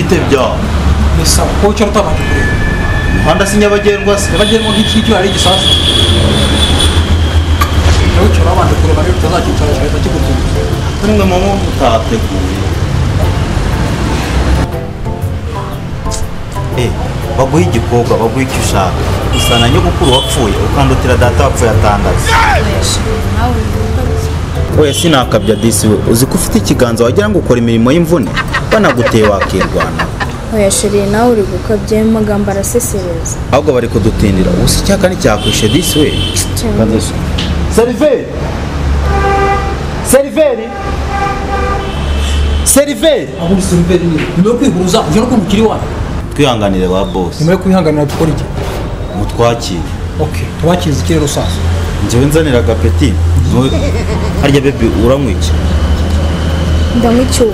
bite bya Nisa ko cyo rutabanje kureba umuhanda si nyabagendwa se nyabagendwa nk'iki ari igisasa nawe cyo rabanje kureba rero utazakicara cyahita kigutunga kuri mwe mama utateguye baguha igikobwa baguha icyo ushaka gusa na nyogokuru wapfuye ukandutira data wapfuye atangaza oya sinakabya disi we uzi ko ufite ikiganza wagira ngo ukora imirimo y'imvune banaguteye wakirwana oya sheri nawe uri gukabya amagambo arasesereza ahubwo bari kudutindira ubusa icyaka nticyakwishe disi we seriveri seriveri seriveri aho uri seriveri ni nyuma yo kwihuruza uje no kumukiri wawe twihanganire ba boss nyuma yo kwihanganira dukora iki mutwakire okay tubakiriza iki rero sasa njyewe nzanira agapeti harya baby uranywa iki ndanywa icyuma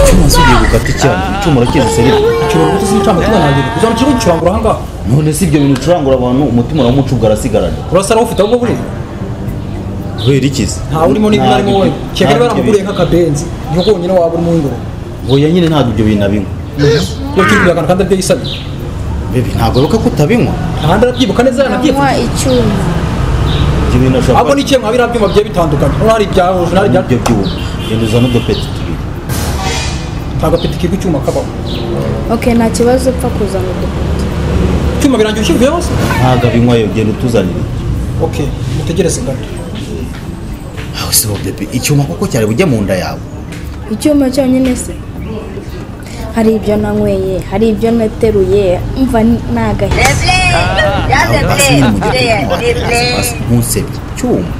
icyuma nsubiye gukata icyuma icyuma urakizi seriveri icyuma gutuzi icyuma tuganira uzana cyo gucurangura hanga none si ibyo bintu ucurangura abantu umutima uramucubwa arasigarana urasara ufite ahubwo buri kubera ikizi nta urimo n'ibyo arimo wowe cyekare baramuguriye nk'akabenzi niho konyine waba urimo w'ingoro oya nyine ntabwo ibyo bintu abinywa ukiri yakana kandi abye isabye baby ntabwo ruka kutabinywa ahandi arabyibuka neza yanabyifuza icyuma ibyo bintu ashobora ahubwo n'ikiye mwa biriya byuma bigiye bitandukanye hano hari ibyaho hari ibya ibyo byuma genda uzana udupeti tubiri agapeti kiri ku cyuma kabaho okay nta kibazo upfa kuzana udupeti icyuma birangiye ushyirwe hose ntabwo abinywa yo genda utuzanire okay mutegereze gato aho se baby icyuma koko cyari bujye mu nda yawe icyuma cyonyine se hari ibyo nanyweye hari ibyo nateruye mva nagahise ntusebye cyuma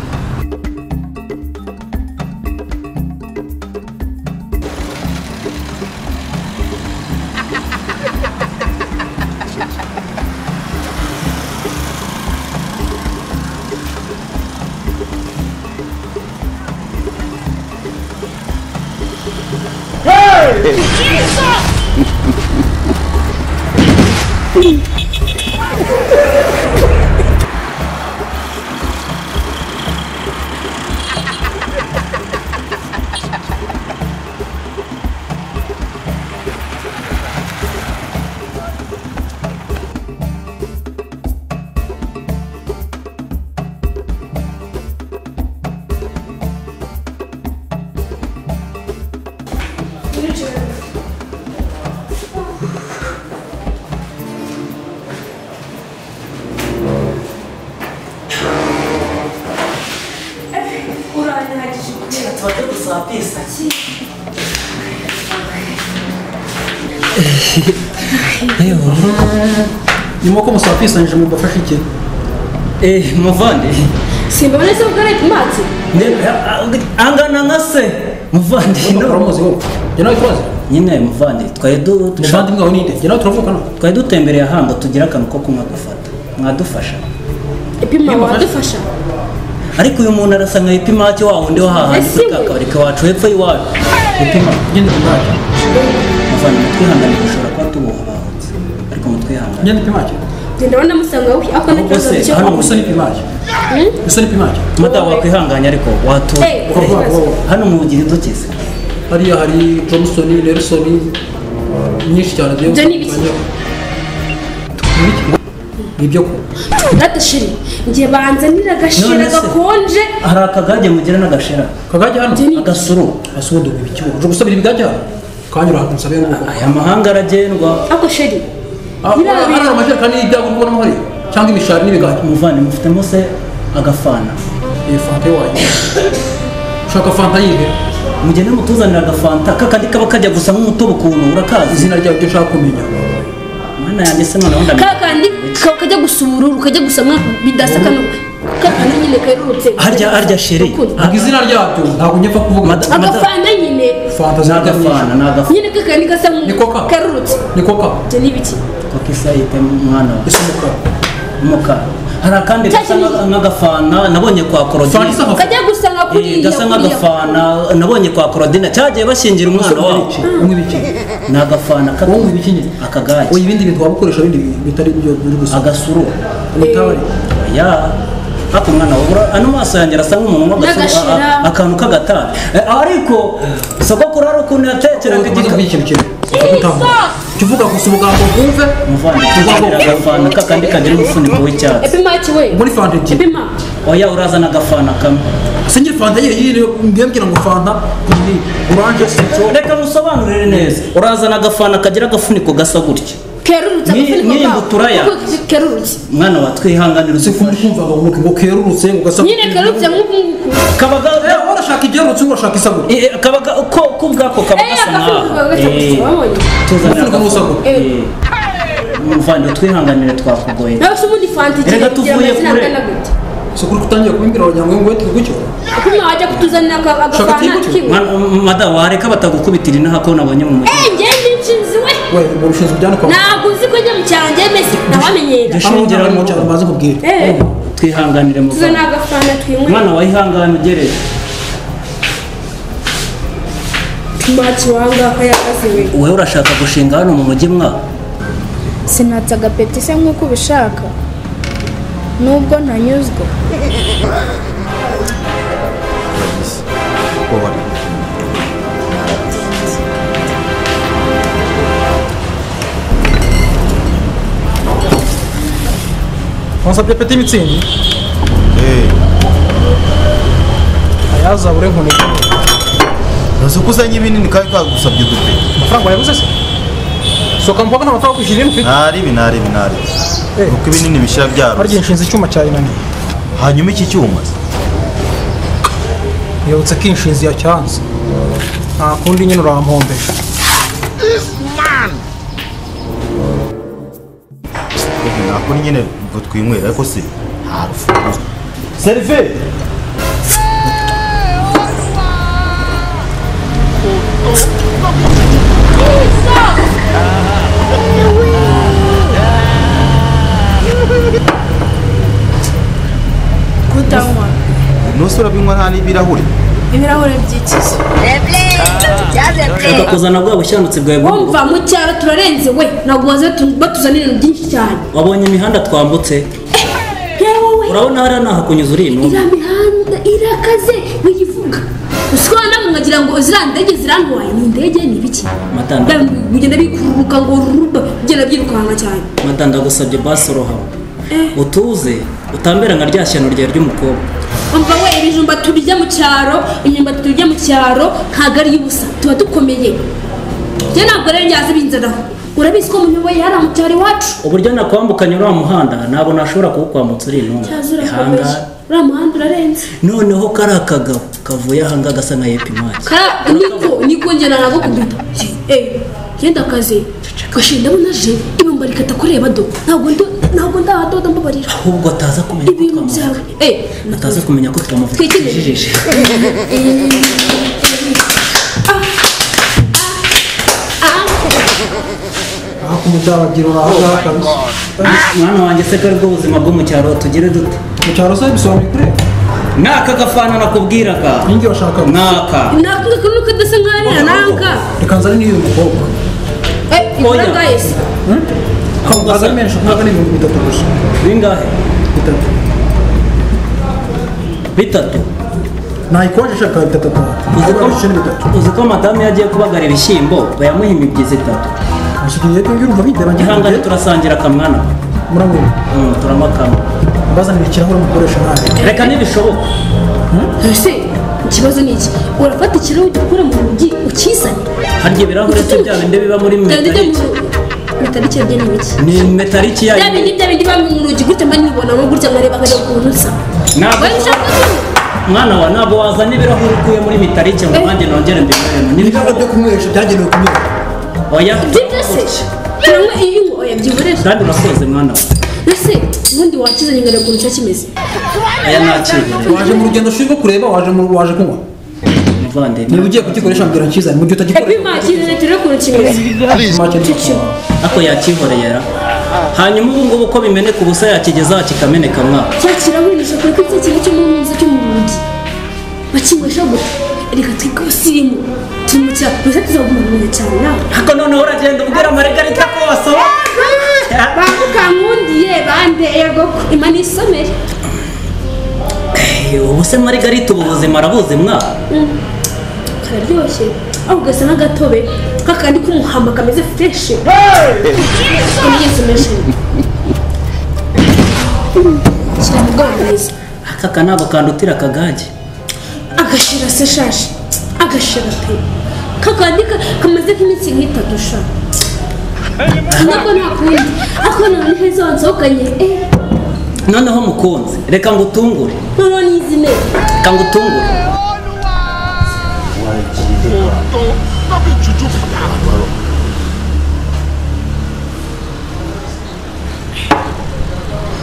nyuma ko musafisanyije mu bafashe iki muvandi simbabone se ubwo ari matsi angana nka se muvandi uramuzi wowe njye nawe twazi nyine muvandi muvandi mwawe ninde njye nawe turavukana twari dutembereye ahamba tugira akantu ko kunywa dufata mwadufasha ipima wadufasha ariko uyu muntu arasa nka ipima cyo wa wundi wahahandi kuri ka kabari kawacu hepfo y'iwacu ipima ngende ipimake muvandi mutwihanganire ushobora kuba tubuhabahutse ariko mutwihanganire ngende ipimake ngenda ndabona musanga wowe ako n'ikibazo cyo hano gusa n'ipimake gusa n'ipimake mata wakwihanganya ariko watu hano mu gihe dukize hariya hari Johnson Nelson nyinshi cyane byo nibyo ko natashiri ngiye banzanira agashira gakonje hari akagage mugira n'agashira kagage hano agasuru asundo ibikibo uje gusabira ibigage hano kanyura hano nsabe ngo aya mahanga aragendwa ako sheri hano amajeka ni ibyago ubona muri cyangwa imishari n'ibigage muvane mufitemo se agafana iyi fanta yawe ushaka fanta yihe mugende mutuzanira agafanta kakandi kaba kajya gusa nk'umutobe ukuntu urakazi izina ryawe ryo ushaka kumenya mana yanjye se noneho ndamenya kakandi kajya gusa ubururu kajya gusa bidasa kano kakandi nyine kerutse harya sheri ntabwo izina ryabyo ntabwo njye kuvuga agafanta nyine fanta n'agafana nyine kakandi gasa kerutse niko ka byo ni biki koka isayite mwana wa ese umukara umukara hari akandi gasa nk'agafana nabonye kwa Korodina kajya gusa nka kuriya gasa nk'agafana nabonye kwa Korodina cyagiye bashingira umwana wabo umwibiki ni agafana akagage oya ibindi bintu wabukoresha bindi bitari byo biri gusa agasuru umutabari ya hako mwana wabura ano maso yanjye arasa nk'umuntu w'agasuru akantu k'agatara ariko sogokuru hari ukuntu yatekeraga ikintu kivuga gusa ubugambo bwumve muvandimwe agafana kakandi kagira umufuniko w'icyatsi epimaki we muri fanta iki epima oya urazana agafana kamwe singira fanta yiri mbwira ngo fanta ni orange sitro reka musobanurire neza urazana agafana kagira agafuniko gasa gutya kerurutse Ni buturaya. kerurutse mwana wa twihanganira uzi kumva ngo kerurutse ngo gasa nyine kerurutse nk'uku kabaga urashaka igerutse urashaka isabune kabaga ko ubwako kabaga asa naho umufuniko w'isabune muvandimwe twihanganire twakugoye nawe se ubundi fanta igihe Reka tuvuye kure. so kuri kutangiye kubimbira wagira ngo wete gutyo kumwe wajya kutuzanira agafana kimwe madamu wareka batagukubitira inaha ko nabonye mu mujyi njye nshinzi we we mu rushinzwe byane kwa ntabwo uzi ko njya mu cyaro njye mesi ntawamenyera dushingira mu cyaro baze kubwira twihanganire mu tuzana agafana twimwe mwana wayihangane ugereye tumaki wanga kayakazi we wowe urashaka gushinga hano mu mujyi mwa sinatse agapeti se nk'uko ubishaka nubwo ntanyuzwe wasabye peti mitsingi ayaza bure nkone uzi ko uzanye ibinini kandi kagusabye udupe amafaranga yabuze se soka mvuga n'amafaranga kwishyura ino ufite ntari kuko ibinini bishira byaro harya inshinzi icyuma cya inani hanyuma iki cyuma yibutse ko inshinzi yacyanze nta kundi nyine urampombeje ntabwo nyine ngo twinywera ariko se nta rufunguzo serive kutanywa nuse urabinywa nta n'ibirahure ibirahure by'ikizo reka kuzana bwa bushyandutse bwawe bw'ubu wumva mu cyaro turarenze we ntabwo baze batuzanira ibintu byinshi cyane wabonye imihanda twambutse yewe we urabona hariya naho kunyuza uri ino iriya mihanda irakaze wiyivuga usiko namwe mwagira ngo ziriya ndege zirantwaye ni indege ni ibiki Matanda. bigenda bikururuka ngo ruruba bigenda byirukanka cyane mata ndagusabye basi urohama utuze utambera nka rya shyano ryawe ry'umukobwa umva we ibijumba turya mu cyaro imyumbati turya mu cyaro ntabwo ari iy'ubusa tuba dukomeye njye ntabwo rero njyaze binzanaho urabizi ko munyoboye hariya mu cyaro iwacu uburyo nakwambukanye uriya muhanda ntabwo nashobora kuwukwambutsa uri ino cyaza urakomeye uriya muhanda urarenze noneho kari akagabo kavuye ahanga gasa nka epimaki niko njye ntabwo kubita genda akazi gashinda ndabona aje ibumba rikata kureba do ntabwo ndahadoda mbabarira ahubwo ataza kumenya ko ibintu byawe ataza kumenya ko twamuvuga tujijishe aho kumudabagira urahaga kabisa mwana wanjye se ko aribwo buzima bwo mu cyaro tugire dute mu cyaro se bisobanuye kure n'aka gafana nakubwiraga ninjye washaka n'aka ntabwo nuko adasa nk'aho ari nanka reka nzane n'iyo mukobwa ifaranga yese kamugaza menshi ntabwo ari ibihumbi bitatu gusa bingahe bitatu bitatu nayikonje ishaka bitatu bitatu uzi ko madamu iyo agiye kubagara ibishyimbo bayamuha imibyizi itatu usigaye ngira umva bideba ihangane turasangira akamwana muramwe turamakama bazanira ikirahure mukoresha nabi reka ntibishoboka ese ikibazo ni iki urafata ikirahure ugikura mu rugi ukizane harya ibirahure se bya bindi biba muri metaliki metaliki rye ni ibiki ni metaliki yayo bya bindi biba mu rugi gutya mba nibonamo gutya nkareba nkajya ukuntu usa ntabwo wowe ushaka kunywa mwana wa ntabwo wazana ibirahure ukuye muri metaliki ngo nanjye nongere mbibonemo n'ibirahure byo kunywesha byagenewe kunywa oya ibyo byose cyangwa iyo unywa oya byihorere kandi urakoze mwana wa ese ubundi wakizanye nkareba ukuntu cya kimeze aya nakibure waje mu rugendo ushinzwe kureba waje kunywa muvandimwe niba ugiye kugikoresha mbwira nkizane mu gihe utagikoresha epima kizanye turebe ukuntu kimeze make n'icyo ako yakihoreyera hanyuma ubu ngubu ko bimeneka ubusa yakigezaho kikameneka mwa cya kirahure nishakora ko iki kintu cyo mu nzu cyo mu rugi bakinywesha gute reka twige ubusirimu turi mu cyaro gusa tuzaguma mu cyaro nawe ako noneho uragenda ubwira Margarita ko wasaba bamukankundiye bande ego imana isomere ubu se Margarita ubu buzima arabuzi mwa kararyoshye aho ugasa n'agatobe kakandi k'umuhamba kameze fresh kameze meshe shyira mu bwongereza aka kanabo kandutira akagage agashira se shashi agashira pe kakandi kameze nk'imitsi nk'itatu sha nako nakundi ako none heza wansohokanye noneho mukunzi reka ngutungure noneho nizine reka ngutungure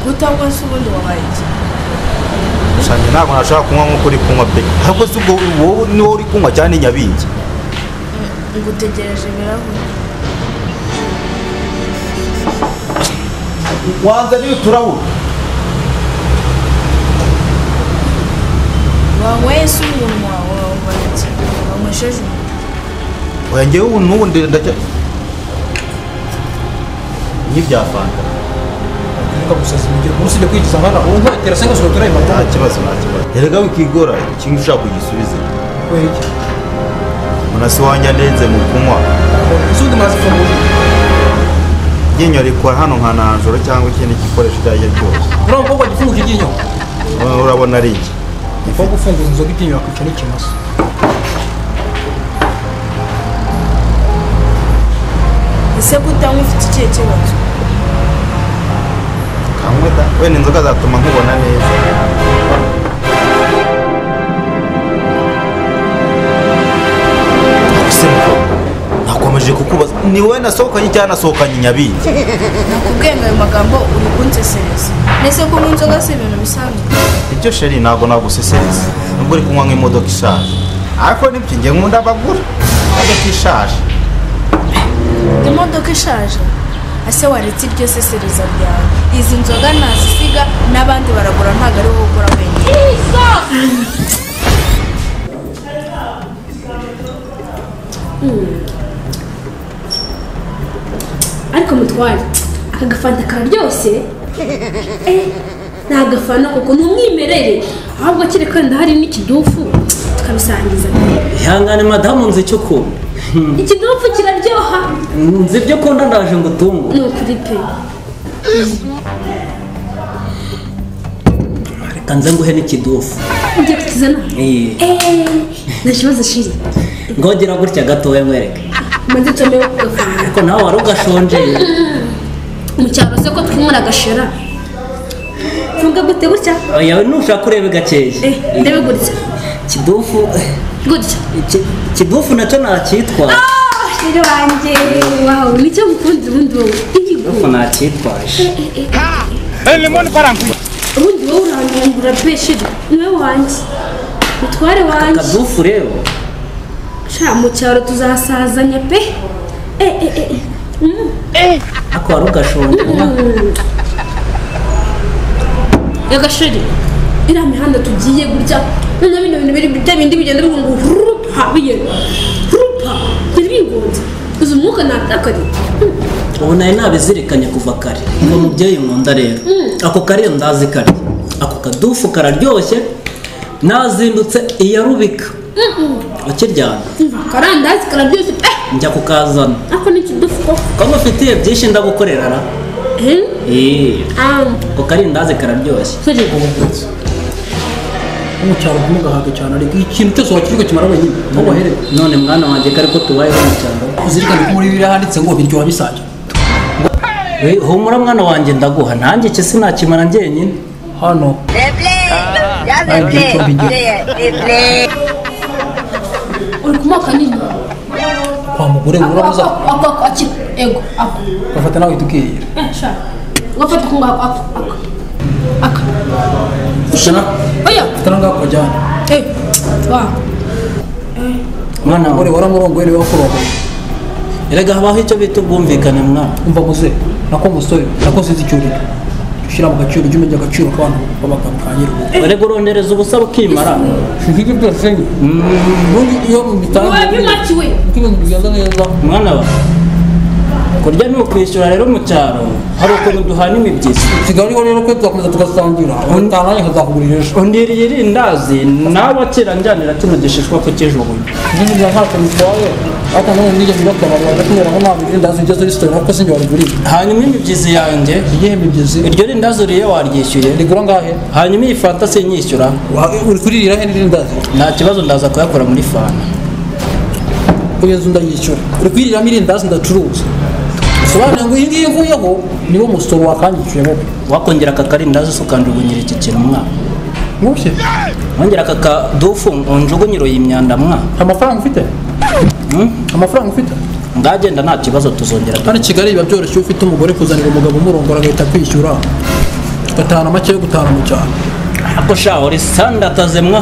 gutangwa se ubundi wabaye iki Shanye ntabwo nashaka kunywa nk'uko uri kunywa pe ariko si ubwo wowe niwo uri kunywa cyane nyabingi ngutegereje ibirahuri wanza niyo turahura wanyweye se umunwa wawe wabaye iki wanywesheje umunwa oya njyewe ubu n'ubu ndacya n'ibya fanta Nka gusasa ingiro munsi de kwigiza nkana ubu ntera senga so turayi mata nta kibazo erega wikigora ikintu ushaka kugisubiza kweki munasi wanjye andenze mu kunywa zundi mazi fungura iryinyo rikora hano nka nanjoro cyangwa ikindi gikoresho icyo ari cyo cyose urabona ko gifunguka iryinyo urabona ari iki ko gufunguza inzoga iryinyo yakwica n'ikimasa ese gutangwa ufite ikihe kibazo kamwe da wenda inzoga zatuma nkubona neza nakomeje kukubaza ni wowe nasohokanye cyangwa nasohokanye nyabingi nakubwiye ngo ayo magambo uri kunsesereza nese kunywa inzoga si ibintu bisanzwe ibyo sheri ntabwo nagusesereza nubwo uri kunywa nk'imodoka ishaje ariko nibyo njye nkunda abagura imodoka ishaje imodoka ishaje ese waretse iryo sesereza ryawe izi nzoga nazisiga n'abandi baragura ntabwo ari wowe ugura wenyine ariko mutware aka gafanta kararyoshye ni agafana kuko ni umwimerere ahubwo kiri kandi hari n'ikidufu tukabisangiza ihangane madamu nzi icyo ukunda ikidufu kiraryoha nzi ibyo ukunda ndaje ngo utungu ni ukuri pe reka nze nguhe n'ikidufu ugiye kukizana nta kibazo shiri ngogera gutya gatoya nkwereke maze tumewe ku gafanta ariko nawe wari ugashonjeye mu cyaro se ko twimura agashera funga gute gutya yawe nushaka urebe gakeya ndebe gutya kidufu gutya kidufu nacyo nacyitwaje shiri wanjye wawe nicyo mukunzi ubundi wowe kidufu nacyitwaje ubundi wowe urangungura pe shiri niwe wanjye mutware wanjye akadufu rero sha mu cyaro tuzasazanya pe ako wari ugashonje yagashiri iriya mihanda tugiye gutya noneho bino bintu biri bindi bigenda bivuga ngo rupa bigenda rupa biri bingonze uzi umwuka natakari ubu nawe nabizirikanye kuva kare ngo mubyeyi nkunda rero ako kariyo ndazi karya ako kadufu kararyoshye nazindutse iyarubika ukiryana karandazi kararyoshye pe njya kukazana ako ni ikidufu koko ko mufitiye byinshi ndagukorera ra ako karindazi kararyoshye mu cyaro ntugahaga cyane ariko ikintu cyose wakirwa kimara wenyine aho wahereye none mwana wanjye kare ko tubayeho mu cyaro uzirikane ko muri biriya handitse ngo biryoha bisaje humura mwana wanjye ndaguha nanjye iki sinakimara njyenyine hano uri kumaka nini kwa mugore urabuza ako ego ako gafata nawe tukiyira sha gafata kunga ako ushana oya tana ngako jana wa mwana mugore waramurongoye rero wakurongoye erega habaho icyo bita ubwumvikane mwana umva muze nako musore nako sinzi icyo urira ushyira mu gaciro ujye umenya agaciro k'abantu b'abagabo ka nyir'urugo erega urondereza ubusa bukimara ibyo byose ubundi iyo bitangiye bimakiwe ibintu bigenda neza mwana wa kurya ni ukwishyura rero mu cyaro hari ukuntu duhana imibyizi kigali rero ko tuzakomeza tugasangira untana nkazakugurira ejo undiriye irindazi nawe akira njyanira kino gishishwa ko kijugunye ibintu bya ntacyo bitwaye ariko none nigeze ndakamara bagatumira ngo ntabwo irindazi ngeze resitora ariko sinjye warigurira hanyuma imibyizi yanjye igihe mibyizi iryo rindazi uriye waryishyuye rigura ngahe hanyuma iyi fanta sinyishyura uri kuririra he n'irindazi nta kibazo ndaza kuyakora muri fanta kugeza ndayishyura uri kwiriramo irindazi ndacuruza sobanura ngo iyi ngiyi mvuyeho niwo musoro wakanyishyuye wowe wakongera aka karindazi se ukanjugunyira iki kintu mwa mushye wongera aka kadufu unjugunyiro y'imyanda mwa amafaranga ufite amafaranga ufite ngagenda nta kibazo tuzongera hano i kigali biba byoroshye ufite umugore kuzanira umugabo umurongora agahita kwishyura ugatahana make yo gutahana mu cyaro ako shaho risandataze mwa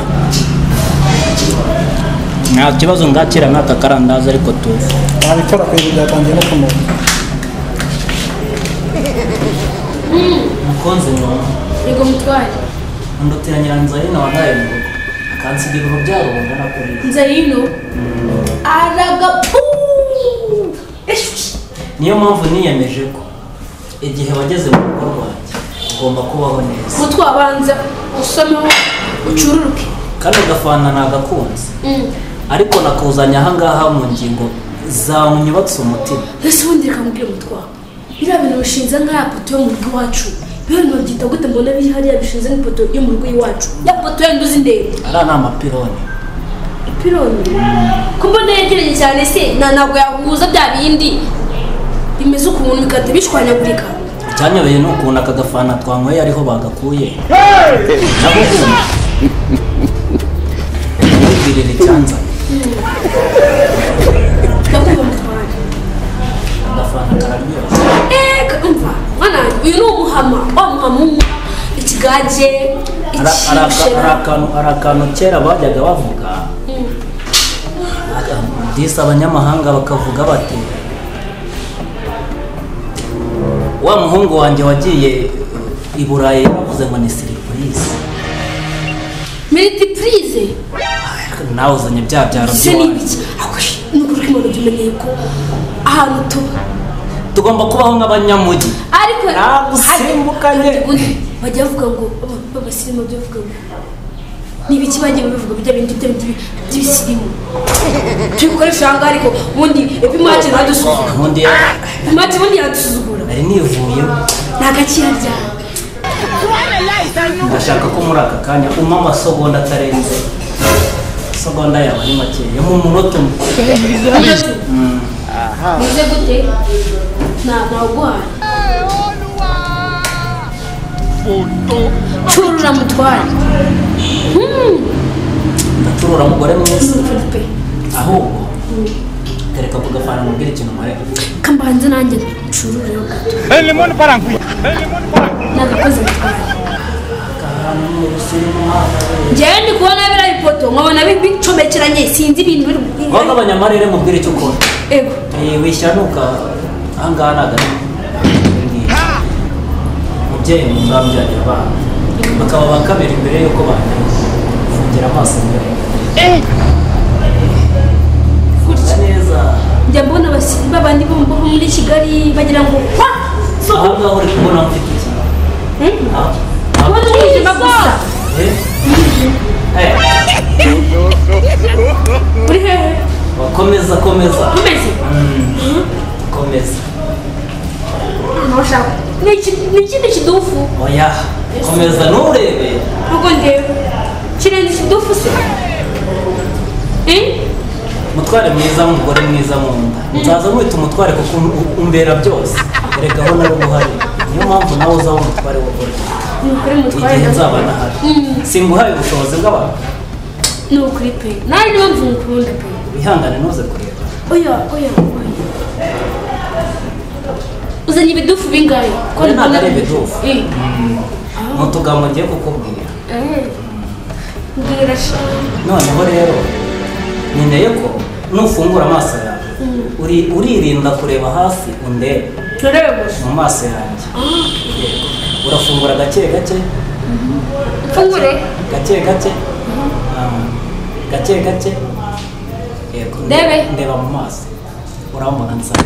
nta kibazo ngakira nk'aka karandazi ariko tufu nabikora kwezi byatangiye no kunuka mukonzi mwana yego mutware ndutira nyiranzayina wandaye mu rugo akansigira urubyaro bungana kuri nzayino aragapu niyo mpamvu niyemeje ko igihe wageze mu rugo rwanjye ugomba kubaho neza mutwe abanza usomeho ucururuke kandi agafana nagakunze ariko nakuzanye ahangaha mu ngingo zawunyubatse umutima ese ubundi reka mubwire mutware biriya bintu bishinze nk'aya poto yo mu rugo iwacu biriya bintu babyita gute mbona biri hariya bishinze nk'ipoto yo mu rugo iwacu ya poto yandi uzi ndende ariya ni amapironi ipironi ko mbona yegereye cyane se ntabwo yahuza bya bindi bimeze ukuntu bigahita bishwanyagurika icyanyobeye ni ukuntu aka gafana twanyweye ariho bagakuye nagukunda ntibwirire icyanzanye ndakumva mutware agafana kararyoshye umva mwana uyu ni umuhama wa muhama w'umuha ikigage ikishera hari akantu kera bajyaga bavuga disi abanyamahanga bakavuga bati wa muhungu wanjye wagiye i burayi yavuze ngo ni siripurize militipurize nawe uzanye bya byaro se ni ibiki nukuri ko umuntu umenyeye ko ahantu tuba tugomba kubaho nk'abanyamujyi ariko nagusimbukanye bajya bavuga ngo babasirimu bajya bavuga ngo ni ibiki bagiye babivuga bijya bindi by'ibisirimu tubikoresha aha ngaha ariko ubundi epimati iradusuzugura epimati ubundi iradusuzugura nari nivuyeho ni agakiyarya ndashaka ko muri aka kanya umpa amasogonda atarenze isogonda yawe ari makeya mu munota umwe bize gute ntawuguhaye curura mutware ndacurura mugore mwiza pe ahubwo tereka ku gafana mubwire ikintu mare kambanze nanjye ncurureho gato nagakoze mutware njyewe ndi kubona biriya bipoto nkabona bicomekeranye sinzi ibintu biri wanga abanyamarere mubwire icyo ukora ego wishanuka ahangaha ni agati umubyeyi muzambyarira abana bakaba ba kabiri mbere y'uko bafungira amaso imbere gutya neza njya mbona babandi bo muri kigali bagira ngo ahangaha uri kubona mfite iki kubona umwijima gusa uri hehe komeza umeze komeza ntushaka ni ikindi kidufu oya komeza nturebe nubwo ndewe kirenze ikidufu se umutware mwiza w'umugore mwiza mu nda nzaza mwita umutware kuko umbera byose erega aho nari ubuhari niyo mpamvu nawe uzaba umutware w'umugore ni ukuri mutware igihe nzaba nahari singuhaye ubushobozi bw'abantu ni ukuri pe nawe niyo mvu ngukunda pe wihangane ntuze kureba oya uzanye ibidufu bingahe ko ntabwo ari ibidufu ni utugambo ngiye kukubwira mbwira sha noneho rero nkeneye ko nufungura amaso yawe uririnda kureba hasi undebe turebe mu maso yanjye urafungura gake gake mfungure gake gake gake gake yego ndebe ndeba mu maso urambona nsana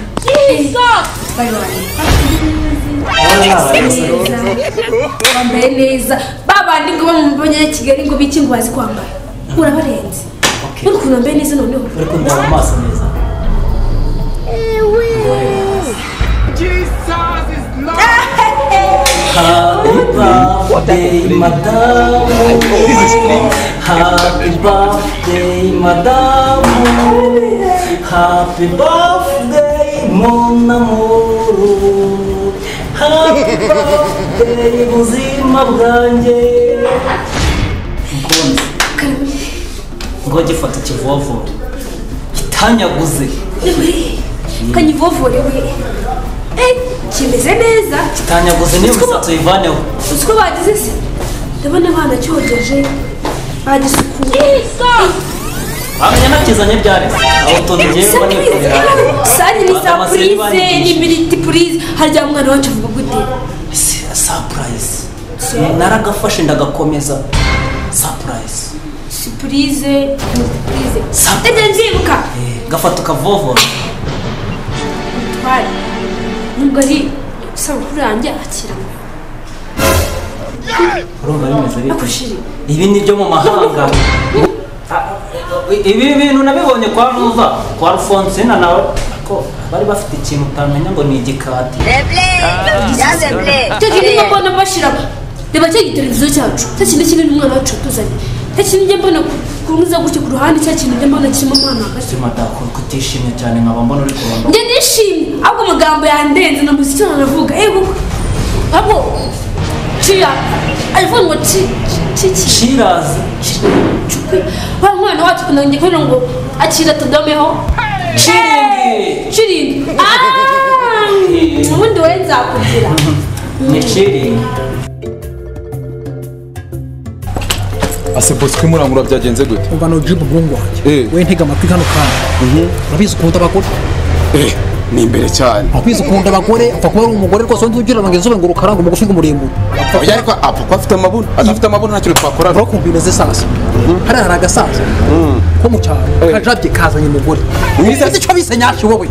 bari bambaye neza babandi ngo bamubonye Kigali ngo biki ngo bazi kwambara urabarenze uri kuntu bambaye neza noneho uri kundeba amaso neza Happy birthday, madam. Happy birthday, madam. Happy birthday, mon amour. Happy birthday, buzima bwanjye. Mukunzi, ngo gifata ikivovore gitanyaguze kanyivovore we kimeze neza kitanyaguze niyo misatsi uyivaneho uko bagize se ndabona abana cyogeje bagisukuye bamenya nakizanye byari aho tondegeye bane kurira sani ni surprise ni multiplize harya umwana wacu vuga gute surprise naragafashe ndagakomeza surprise ete nzibuka gafata ukavovora twari nubwo ari isabukuru yanjye akira urumva bimeze bite akushiri ibi ni byo mu mahanga ibi bintu nabibonye kwa Nuva kwa Alphonsine nawe ko bari bafite ikintu utamenya ngo ni igikati cyo kiri mbona bashira reba cyo televiziyo cyacu cyo kintu kiri n'umwana wacu tuzanye cyo kintu njye mbona kuruza gutyo ku ruhande cyo kintu njye mbona kirimo umwana hagati madakuru kutishimye cyane nkaba mbona uri kuramba njye nishimye ahubwo amagambo yandenze na muziki nanavuga abo Chia alivuga ngo Chirazi wa mwana wacu kunangiye kwenda ngo akira tudomeho Chiringi ubundi wenza kugira ni Chiringi ase boss kwimurangura byagenze gute umva no jibu bwongo wanjye we ntega amatwi hano kandi urabizi ukunda abagore ni imbere cyane urabizi ukunda abagore apfa kuba ari umugore rwose undi ugira ngo inzobe ngo urukaranga umugufi ng'umuremure ariko apfa ko afite amabuni adafite amabuni ntacyo twakora urakumbineze sasa hariya hari agasaza ko mu cyaro kajabye kazanye umugore uzi icyo bise nyacyo wowe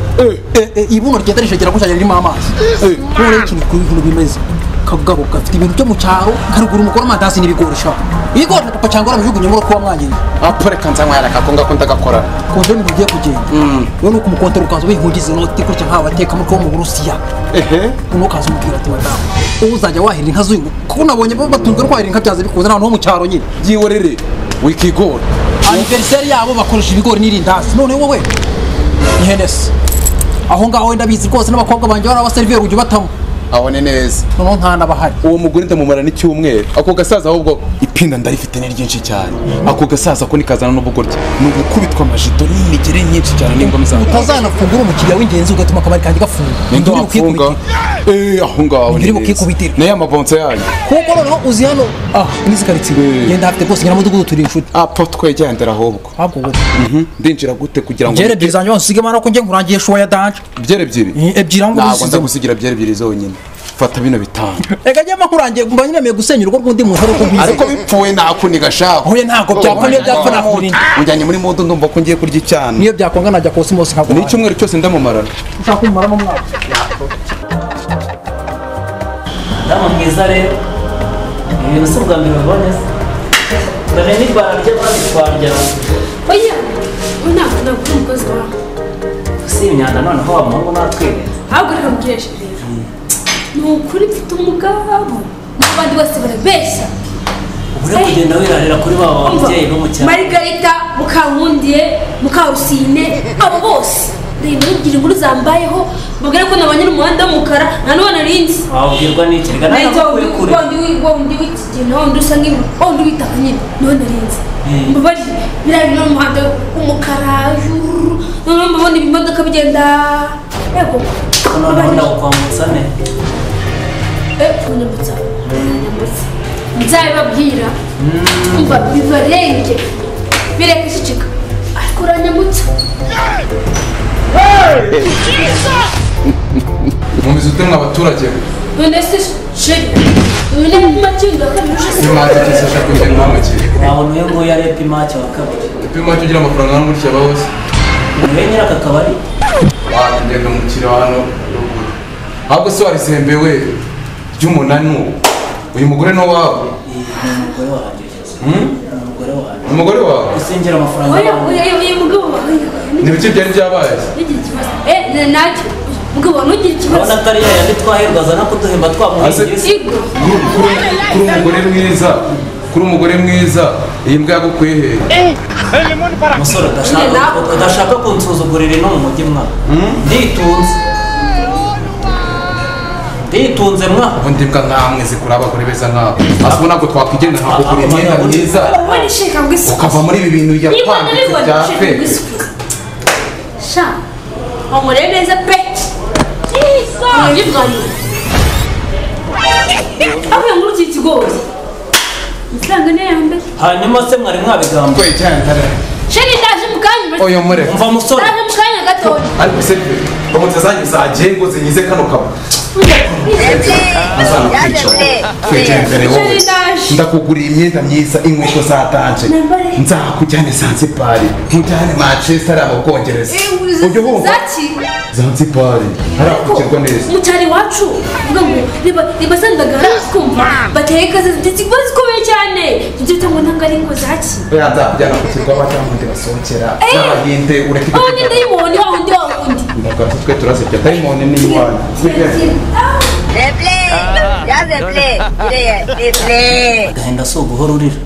ibuno rigenda rishegera gutya ririmo amazi none ikintu ku bintu bimeze kagabo gafite ibintu byo mu cyaro karugura umugore amandazi n'ibigori sha ibigori papa cyangwa arabijugunye mu ko wamwanyine apore kanza mwara kakonga ko ndagakora konje ntibigiye kugenda we nuko umukontero ukaza wihugize noti kurya nka bateka mu mu Burusiya uno kaza umubwira ati madamu uzajya wahirira inka z'uyu kuko nabonye batunzwe no kwahirira inka byaze bikuze n'abantu bo mu cyaro nyine yiworere wikigori anniversaire yabo bakoresha ibigori n'irindazi none wowe ihenese aho ngaho wenda bizi rwose n'abakobwa banjye bari abaservier ujye batamo abone neza noneho ntana bahari uwo mugore ndamumara n'icyumweru ako gasaza ahubwo ipinda ndarifite ni ryinshi cyane ako gasaza ko nikazana n'ubugoryi ni ugukubitwa amajito n'imigere nyinshi cyane n'ingwa muzaza utazanafungura umukiriya w'ingenzi ugatuma akabari kanjye gafunga ninde wafunga aho ngaho ni bukikubitira nayo amabonso yanyu kuko noneho uzi hano nizi karitsiye ngenda hafite rwose nyiramudugudu turi inshuti apfa twegendera ahubwo ndinjira gute kugira ngo byere ebyiri zanjye wansige mana ko njye nkurangiye showa ya danje byere ebyiri ebyiri ngo ntabwo ndagusigira byere ebyiri zonyine fata bino bitanu ega njye makurangiye mba nyine meye gusenya urugo rw'undi muntu ariko mbize ariko bipfuwe nakuniga shaka hoye ntago byapfa niyo byapfa nakurinda ujyanye muri modo ndumva ko ngiye kurya icyana niyo byakwanga najya Cosmos nkagwa n'icyumweru cyose ndamumarana ushaka kumara mu mwaka ndama mwiza rero ibintu si ubwa mbere ubonye se dore n'ibara ry'abandi twarya oya ntabwo umukozi wawe si imyanda noneho wa muhungu natwirenze ahubwo reka mbwireshe rero ni ukuri mfite umugabo n'abandi bose barabeshya uri kugenda wirarira kuri ba babyeyi bo mu cyaro Margarita Mukankundiye Mukarusine abo bose ndende ubwira inkuru zambayeho mbagare ko nabanye n'umuhanda w'umukara nta n'ubona rinzi wabwirwa n'iki reka nawe kuri kure wundi w'ikigina wundi usa wundi witaka nyine none rinzi mbabari biriya bintu n'umuhanda w'umukara noneho mbabona ibimodoka bigenda yego noneho ndakwambutsa ne kunyambutsa nzabibabwira umva bibarenge bireke ishicika ariko uranyambutsa mumize ute mwabaturage none se sheri none mu makinga kabirusha se imaje kisasha kujya mu makiri wabona uyu nguyu ari epimake wa kabiri epimake ugira amafaranga hano gutya bose niwe nyiri aka kabari wagenda umukiriya hano ruguru ahubwo se warisembewe ry'umunanu uyu mugore no wawe umugore wawe usengera amafaranga oya mugabo n'ibiki byari byabaye n'igihe kibazo nacyo mugabo ntugire ikibazo urabona atari yayandi twahirwaza no kuduhemba twamuhingiye kuri umugore mwiza iyi mbwa yagukuye hehe umusore udashaka kunsuzugurira ino mu mujyi mwa nditunze mwa ubundi mbwa nkamwe zikura abagore beza nk'abo asubu ntabwo twakwigenera nkakugura imyenda myiza ukava muri ibi bintu yakwambitse bya feke sha umurebe neza pe aho muri iki kigori amafaranga ni ayambere hanyuma se mwari mwabigamba kwe cyane sheri ndaje mu kanya oyo mure umva musore ndaje mu kanya gatoya ariko se bamutse zanyu zagiye ngo zinyize kano kabo ndakuguriye imyenda myiza inkweto zatanje nzakujyane Zanzibari nkujyane Manchester abo Bwongereza ujye wumva Zanzibari harakukirwa neza mu cyari wacu uvuga ngo riba sandagara kumva bateka ziba zikomeye cyane ibyo bitangwa ntabwo ari ngo zaki oya nzakujyana ku kirwa batambundi basohokera n'abahinde ureke aho ni dayimoni wa wundi ndakatse twe turazirya dayimoni ni iwanyu agahinda si uguhora urira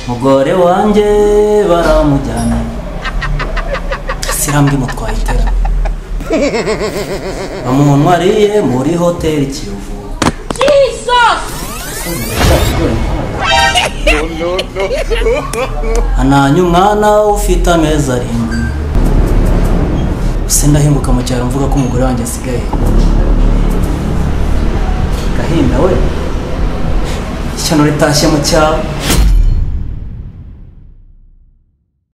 umugore wanjye baramujyana sirambwe mutwaye itera bamuntwariye muri hoteli Kiyovu ananye umwana ufite amezi 7 se ndahinguka mu cyaro mvuga ko umugore wanjye asigaye gahinda we ishyano ritashye mu cyaro